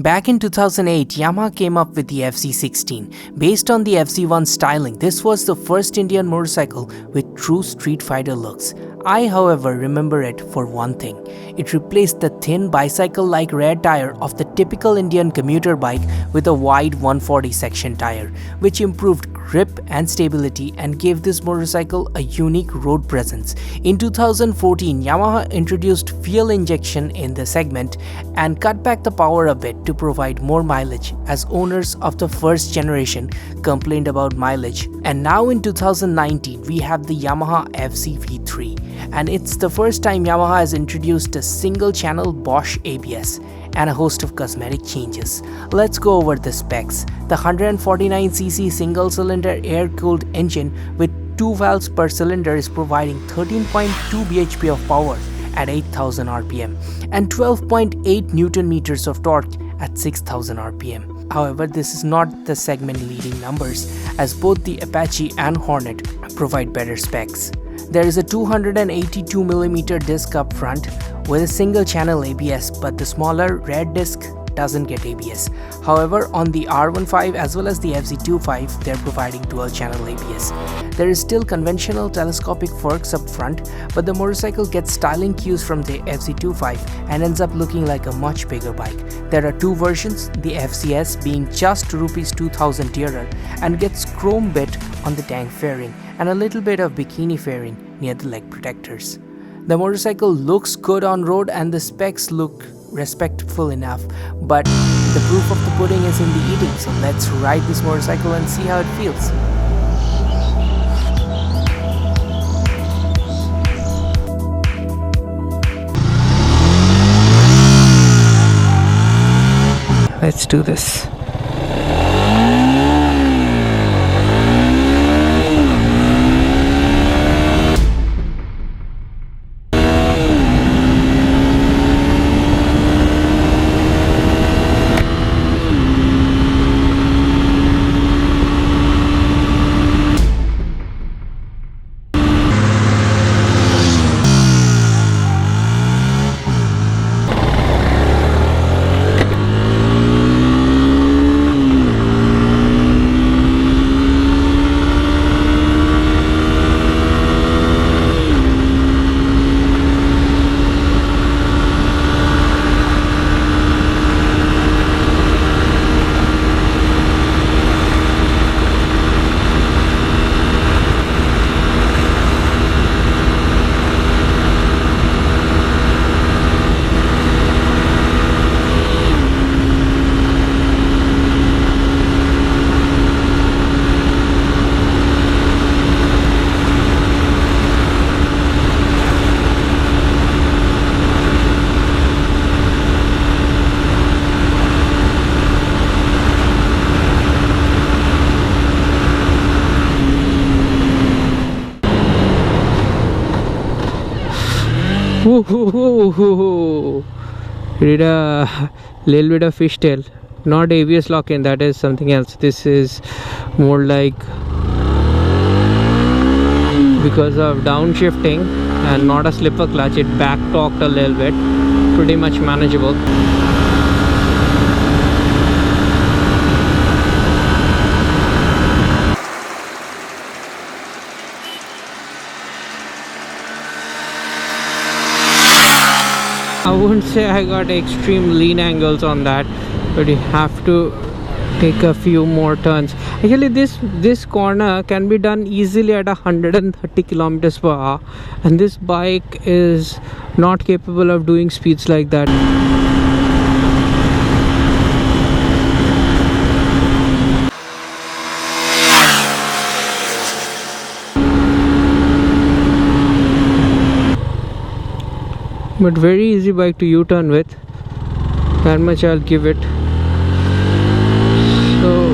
Back in 2008, Yamaha came up with the FZ16. Based on the FZ1 styling, this was the first Indian motorcycle with true Street Fighter looks. I, however, remember it for one thing. It replaced the thin bicycle-like rear tire of the typical Indian commuter bike with a wide 140 section tire, which improved grip and stability and gave this motorcycle a unique road presence. In 2014, Yamaha introduced fuel injection in the segment and cut back the power a bit to provide more mileage, as owners of the first generation complained about mileage. And now in 2019, we have the Yamaha FZ V3. And it's the first time Yamaha has introduced a single-channel Bosch ABS and a host of cosmetic changes. Let's go over the specs. The 149cc single-cylinder air-cooled engine with 2 valves per cylinder is providing 13.2 bhp of power at 8,000 rpm and 12.8 Newton meters of torque at 6,000 rpm. However, this is not the segment-leading numbers, as both the Apache and Hornet provide better specs. There is a 282mm disc up front with a single channel ABS, but the smaller rear disc doesn't get ABS. However, on the R15 as well as the FZ25, they're providing dual channel ABS. There is still conventional telescopic forks up front, but the motorcycle gets styling cues from the FZ25 and ends up looking like a much bigger bike. There are 2 versions, the FZS being just Rs 2,000 dearer and gets chrome bit on the tank fairing and a little bit of bikini fairing near the leg protectors. The motorcycle looks good on road and the specs look respectful enough, but the proof of the pudding is in the eating, so let's ride this motorcycle and see how it feels. Let's do this. Did a little bit of fishtail, not ABS lock-in, that is something else. This is more like because of downshifting and not a slipper clutch, it back torqued a little bit, pretty much manageable. I wouldn't say I got extreme lean angles on that, but you have to take a few more turns. Actually, this corner can be done easily at 130 kilometers per hour, and this bike is not capable of doing speeds like that. But very easy bike to U-turn with, that much I'll give it. So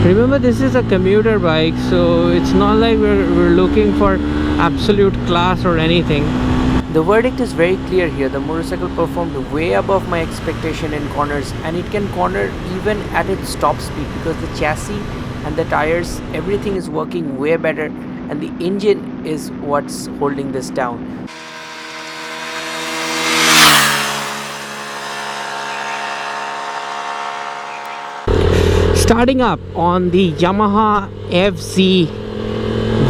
remember, this is a commuter bike, so it's not like we're looking for absolute class or anything. The verdict is very clear here. The motorcycle performed way above my expectation in corners, and it can corner even at its top speed because the chassis and the tires, everything is working way better, and the engine is what's holding this down. Starting up on the Yamaha FZ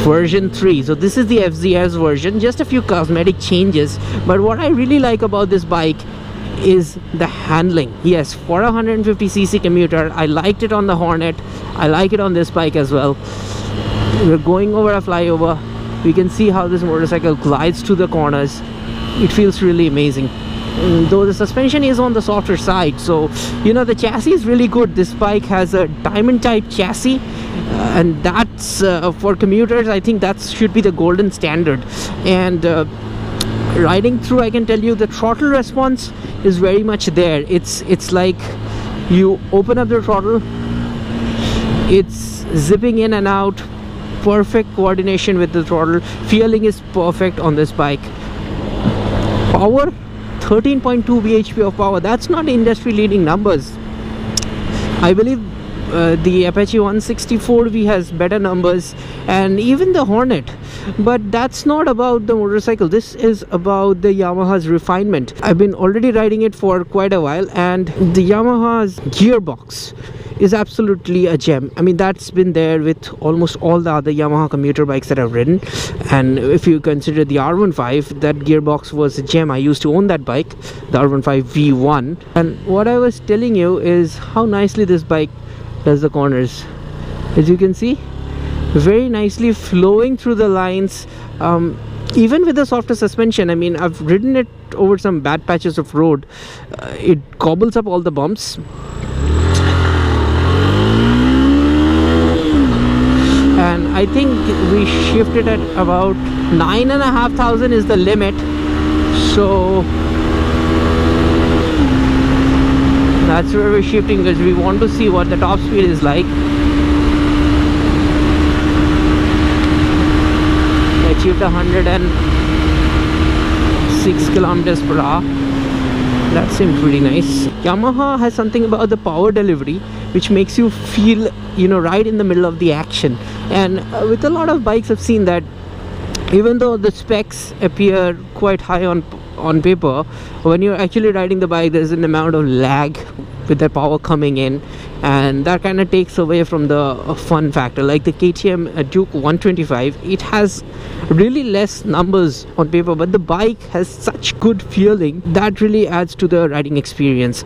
version 3. So this is the FZS version, just a few cosmetic changes, but what I really like about this bike is the handling. Yes, for a 150cc commuter, I liked it on the Hornet, I like it on this bike as well. We're going over a flyover, we can see how this motorcycle glides through the corners. It feels really amazing. Though the suspension is on the softer side, so you know, the chassis is really good. This bike has a diamond type chassis, and that's for commuters, I think that should be the golden standard. And riding through, I can tell you the throttle response is very much there. It's like you open up the throttle, it's zipping in and out, perfect coordination with the throttle. Feeling is perfect on this bike. Power, 13.2 bhp of power. That's not industry leading numbers. I believe the Apache 164V has better numbers, and even the Hornet, but that's not about the motorcycle. This is about the Yamaha's refinement. I've been already riding it for quite a while, and the Yamaha's gearbox is absolutely a gem. I mean, that's been there with almost all the other Yamaha commuter bikes that I've ridden, and if you consider the R15, that gearbox was a gem. I used to own that bike, the R15 V1, and what I was telling you is how nicely this bike does the corners. As you can see, very nicely flowing through the lines, even with the softer suspension. I mean, I've ridden it over some bad patches of road, it gobbles up all the bumps. And I think we shifted at about 9,500 is the limit, so that's where we're shifting, because we want to see what the top speed is like. I achieved 106 kilometers per hour. That seemed pretty nice. Yamaha has something about the power delivery which makes you feel, you know, right in the middle of the action. And with a lot of bikes, I've seen that even though the specs appear quite high on paper, when you're actually riding the bike, there's an amount of lag with the power coming in, and that kind of takes away from the fun factor. Like the KTM Duke 125, it has really less numbers on paper, but the bike has such good feeling that really adds to the riding experience.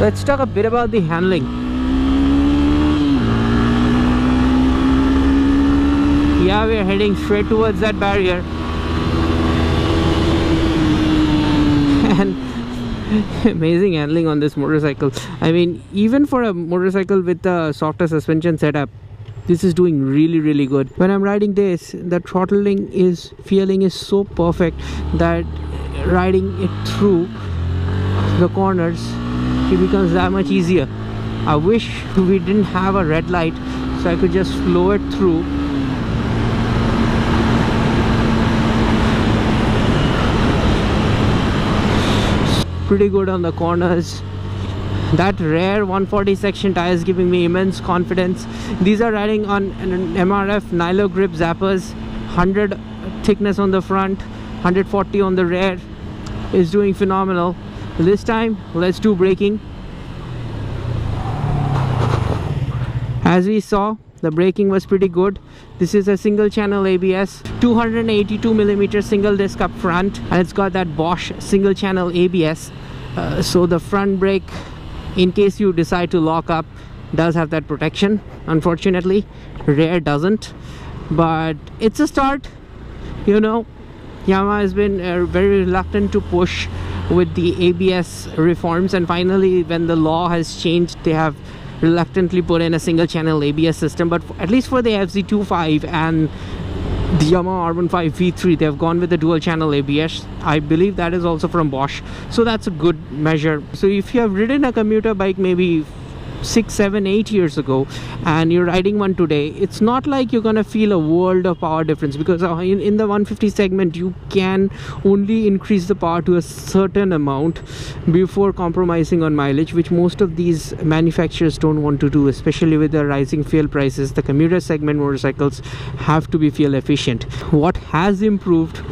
Let's talk a bit about the handling. Yeah, we're heading straight towards that barrier, and amazing handling on this motorcycle. I mean, even for a motorcycle with a softer suspension setup, this is doing really good. When I'm riding this, the throttling feeling is so perfect that riding it through the corners, it becomes that much easier. I wish we didn't have a red light so I could just flow it through. Pretty good on the corners. That rare 140 section tire is giving me immense confidence. These are riding on an MRF Nilo grip zappers, 100 thickness on the front, 140 on the rear. Is doing phenomenal. This time let's do braking. As we saw, the braking was pretty good. This is a single channel ABS, 282mm single disc up front, and it's got that Bosch single channel ABS. So the front brake, in case you decide to lock up, does have that protection. Unfortunately, rear doesn't, but it's a start. You know, Yamaha has been very reluctant to push with the ABS reforms, and finally when the law has changed, they have reluctantly put in a single channel ABS system. But at least for the FZ25 and the Yamaha R15 V3, they've gone with the dual channel ABS. I believe that is also from Bosch, so that's a good measure. So if you have ridden a commuter bike maybe 6, 7, 8 years ago and you're riding one today, it's not like you're gonna feel a world of power difference, because in the 150 segment you can only increase the power to a certain amount before compromising on mileage, which most of these manufacturers don't want to do, especially with the rising fuel prices. The commuter segment motorcycles have to be fuel efficient. What has improved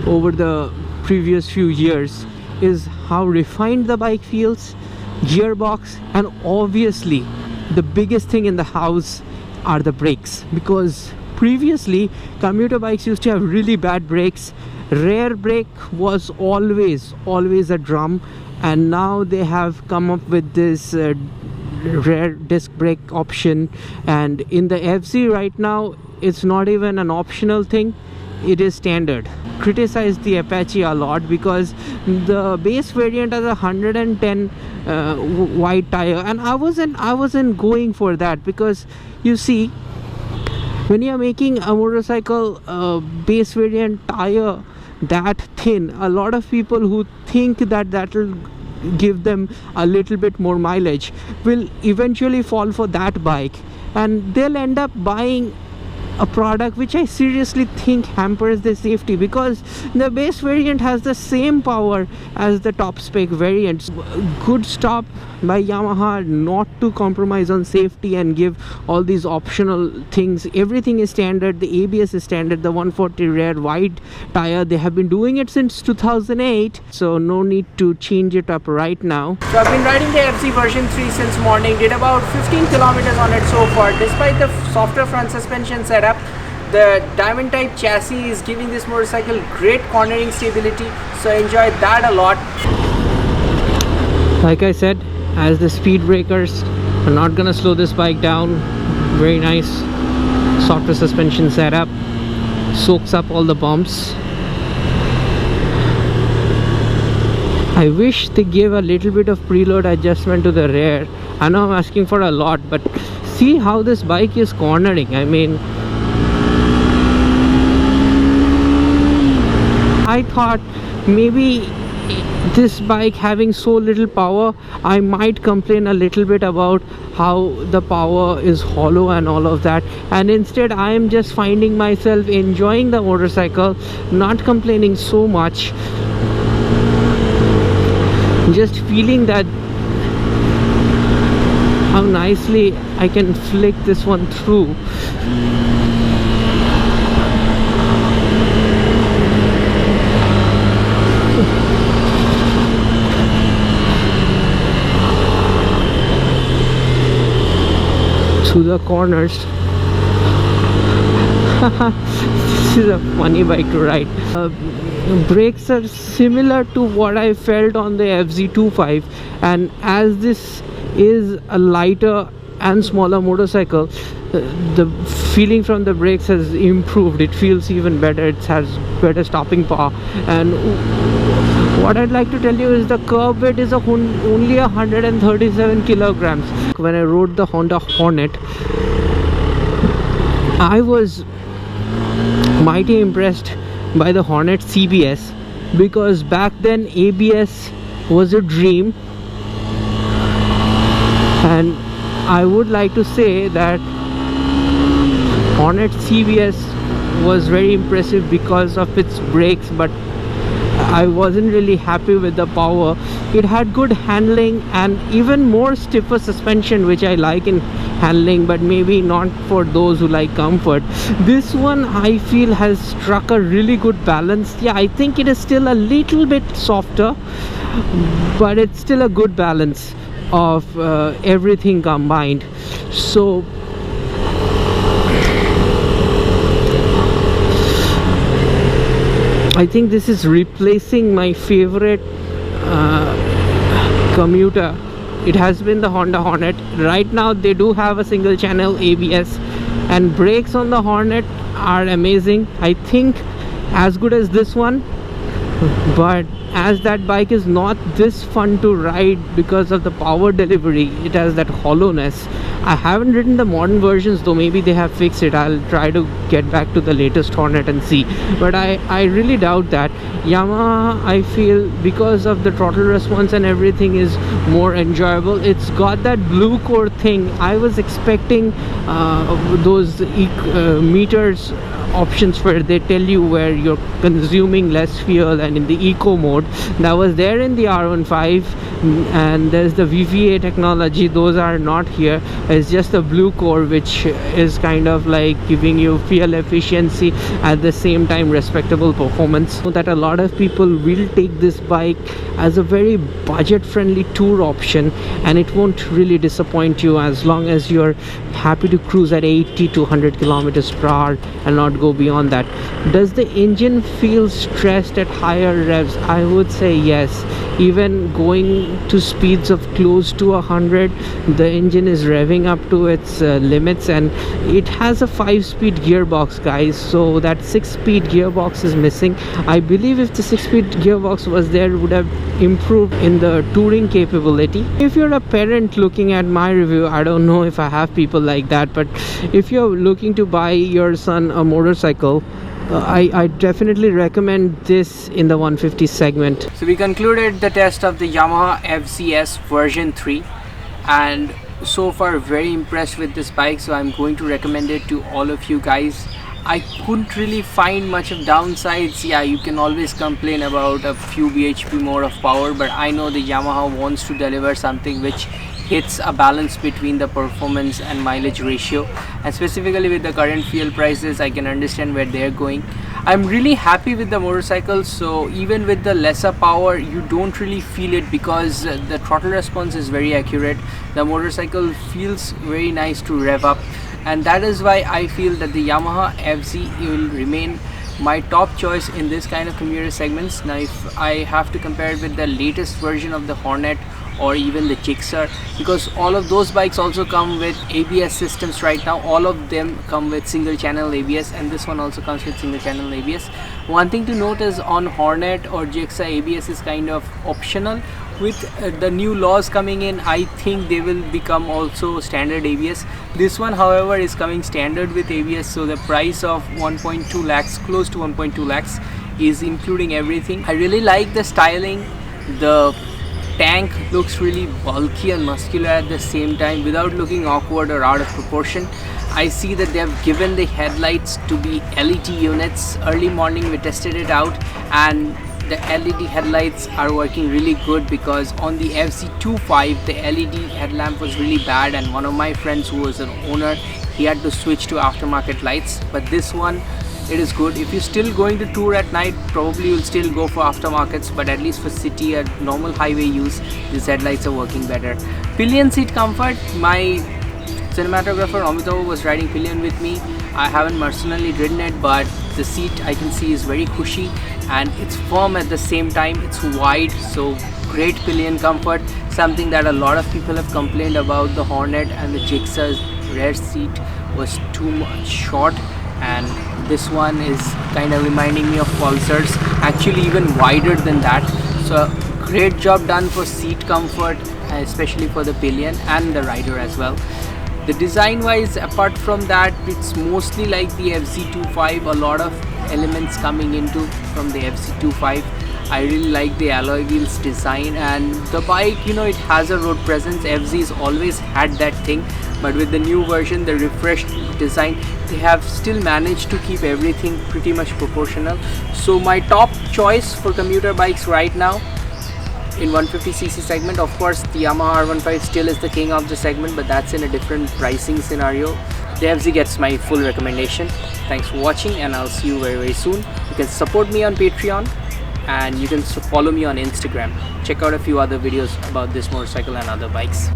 over the previous few years is how refined the bike feels, gearbox, and obviously the biggest thing in the house are the brakes, because previously commuter bikes used to have really bad brakes. Rear brake was always a drum, and now they have come up with this rear disc brake option. And in the FZ right now, it's not even an optional thing, it is standard. Criticized the Apache a lot because the base variant has a 110 wide tire, and I wasn't going for that, because you see, when you're making a motorcycle base variant tire that thin, a lot of people who think that will give them a little bit more mileage will eventually fall for that bike, and they'll end up buying a product which I seriously think hampers the safety, because the base variant has the same power as the top spec variants. Good stop by Yamaha not to compromise on safety and give all these optional things. Everything is standard. The ABS is standard. The 140 rear wide tire, they have been doing it since 2008, so no need to change it up right now. So I've been riding the FZ version 3 since morning, did about 15 kilometers on it so far. Despite the softer front suspension setup, the diamond type chassis is giving this motorcycle great cornering stability, so I enjoyed that a lot. Like I said, as the speed breakers are not gonna slow this bike down. Very nice softer suspension setup, soaks up all the bumps. I wish they gave a little bit of preload adjustment to the rear. I know I'm asking for a lot, but see how this bike is cornering. I mean, I thought maybe this bike having so little power, I might complain a little bit about how the power is hollow and all of that, and instead I am just finding myself enjoying the motorcycle, not complaining so much, just feeling that how nicely I can flick this one through. Through the corners. This is a funny bike to ride. Brakes are similar to what I felt on the FZ V3, and as this is a lighter and smaller motorcycle, the feeling from the brakes has improved. It feels even better. It has better stopping power. And what I'd like to tell you is the curb weight is only 137 kilograms. When I rode the Honda Hornet, I was mighty impressed by the Hornet CBS, because back then ABS was a dream, and I would like to say that Hornet CBS was very impressive because of its brakes, but I wasn't really happy with the power. It had good handling and even more stiffer suspension, which I like in handling, but maybe not for those who like comfort. This one I feel has struck a really good balance. Yeah, I think it is still a little bit softer, but it's still a good balance of everything combined. So I think this is replacing my favorite commuter. It has been the Honda Hornet. Right now they do have a single channel ABS, and brakes on the Hornet are amazing. I think as good as this one, but as that bike is not this fun to ride because of the power delivery, it has that hollowness. I haven't ridden the modern versions though, maybe they have fixed it. I'll try to get back to the latest Hornet and see, but I really doubt that. Yamaha, I feel, because of the throttle response and everything, is more enjoyable. It's got that blue core thing. I was expecting those meters options where they tell you where you're consuming less fuel, and in the eco mode that was there in the R15, and there's the VVA technology. Those are not here, It's just a blue core, which is kind of like giving you fuel efficiency at the same time respectable performance. So that a lot of people will take this bike as a very budget friendly tour option, and it won't really disappoint you as long as you're happy to cruise at 80 to 100 kilometers per hour and not go beyond that. Does the engine feel stressed at higher revs? I would say yes. Even going to speeds of close to 100, the engine is revving up to its limits, and it has a 5-speed gearbox, guys, so that 6-speed gearbox is missing. I believe if the 6-speed gearbox was there, it would have improved in the touring capability. If you're a parent looking at my review, I don't know if I have people like that, but if you're looking to buy your son a motorcycle, I definitely recommend this in the 150 segment. So we concluded the test of the Yamaha FZS version 3, and so far very impressed with this bike, so I'm going to recommend it to all of you guys. I couldn't really find much of downsides. Yeah, you can always complain about a few bhp more of power, but I know the Yamaha wants to deliver something which hits a balance between the performance and mileage ratio, and specifically with the current fuel prices, I can understand where they're going. I'm really happy with the motorcycle, so even with the lesser power you don't really feel it because the throttle response is very accurate. The motorcycle feels very nice to rev up, and that is why I feel that the Yamaha FZ will remain my top choice in this kind of commuter segments. Now if I have to compare it with the latest version of the Hornet or even the Gixxer, because all of those bikes also come with ABS systems right now. All of them come with single channel ABS, and this one also comes with single channel ABS. One thing to note is on Hornet or Gixxer, ABS is kind of optional. With the new laws coming in, I think they will become also standard ABS. This one however is coming standard with ABS, so the price of 1.2 lakhs, close to 1.2 lakhs, is including everything. I really like the styling. The tank looks really bulky and muscular at the same time without looking awkward or out of proportion. I see that they have given the headlights to be LED units. Early morning we tested it out, and the LED headlights are working really good, because on the FZ25 the LED headlamp was really bad, and one of my friends who was an owner, he had to switch to aftermarket lights. But this one, it is good. If you're still going to tour at night, probably you'll still go for aftermarkets, but at least for city or normal highway use, these headlights are working better. Pillion seat comfort, my cinematographer Amitav was riding pillion with me. I haven't personally ridden it, but the seat I can see is very cushy and it's firm at the same time. It's wide, so great pillion comfort, something that a lot of people have complained about the Hornet and the Gixxer's rear seat was too much short, and this one is kind of reminding me of Pulsar's, actually even wider than that. So great job done for seat comfort, especially for the pillion and the rider as well. The design wise, apart from that, it's mostly like the FZ25, a lot of elements coming into from the FZ25. I really like the alloy wheels design, and the bike, you know, it has a road presence. FZ's always had that thing, but with the new version, the refreshed design, they have still managed to keep everything pretty much proportional. So my top choice for commuter bikes right now in 150cc segment, of course the Yamaha R15 still is the king of the segment, but that's in a different pricing scenario. The FZ gets my full recommendation. Thanks for watching, and I'll see you very, very soon. You can support me on Patreon, and you can follow me on Instagram. Check out a few other videos about this motorcycle and other bikes.